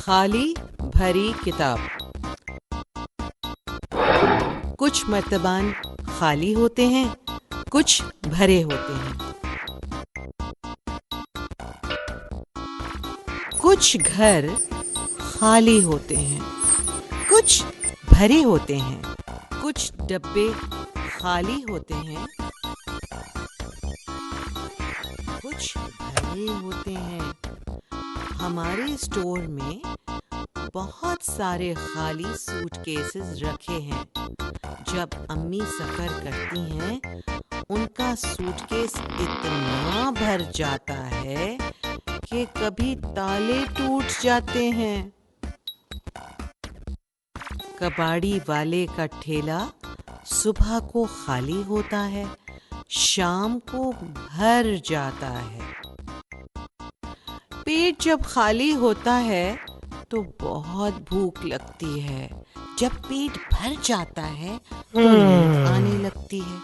خالی بھری کتاب۔ کچھ مرتبان خالی ہوتے ہیں، کچھ بھرے ہوتے ہیں۔ کچھ گھر خالی ہوتے ہیں، کچھ بھرے ہوتے ہیں۔ کچھ ڈبے خالی ہوتے ہیں، کچھ بھرے ہوتے ہیں۔ ہمارے اسٹور میں بہت سارے خالی سوٹ کیسز رکھے ہیں۔ جب امی سفر کرتی ہیں ان کا سوٹ کیس اتنا بھر جاتا ہے کہ کبھی تالے ٹوٹ جاتے ہیں۔ کباڑی والے کا ٹھیلا صبح کو خالی ہوتا ہے، شام کو بھر جاتا ہے۔ پیٹ جب خالی ہوتا ہے تو بہت بھوک لگتی ہے، جب پیٹ بھر جاتا ہے تو نیند آنے لگتی ہے۔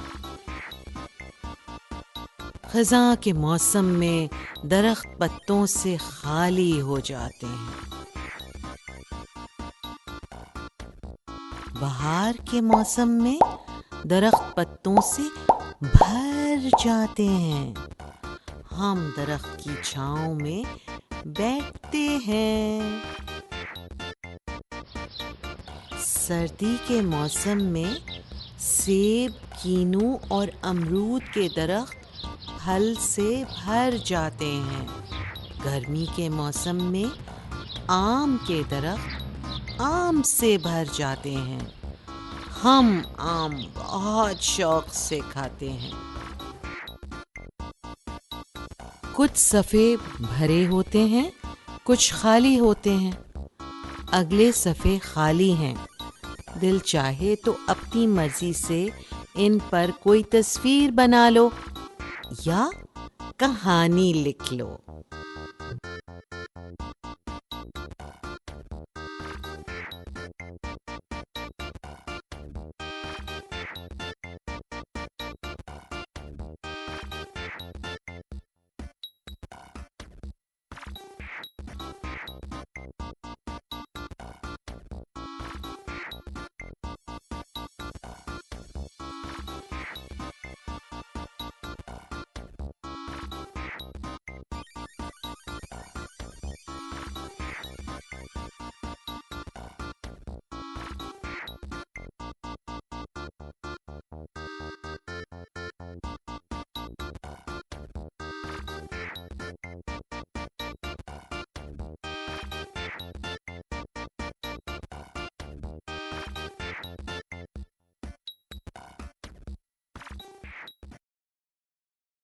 خزاں کے موسم میں درخت پتوں سے خالی ہو جاتے ہیں۔ بہار کے موسم میں درخت پتوں سے بھر جاتے ہیں۔ ہم درخت کی چھاؤں میں بیٹھتے ہیں۔ سردی کے موسم میں سیب، کینو اور امرود کے درخت پھل سے بھر جاتے ہیں۔ گرمی کے موسم میں آم کے درخت آم سے بھر جاتے ہیں۔ ہم آم بہت شوق سے کھاتے ہیں۔ کچھ صفحے بھرے ہوتے ہیں، کچھ خالی ہوتے ہیں۔ اگلے صفحے خالی ہیں، دل چاہے تو اپنی مرضی سے ان پر کوئی تصویر بنا لو یا کہانی لکھ لو۔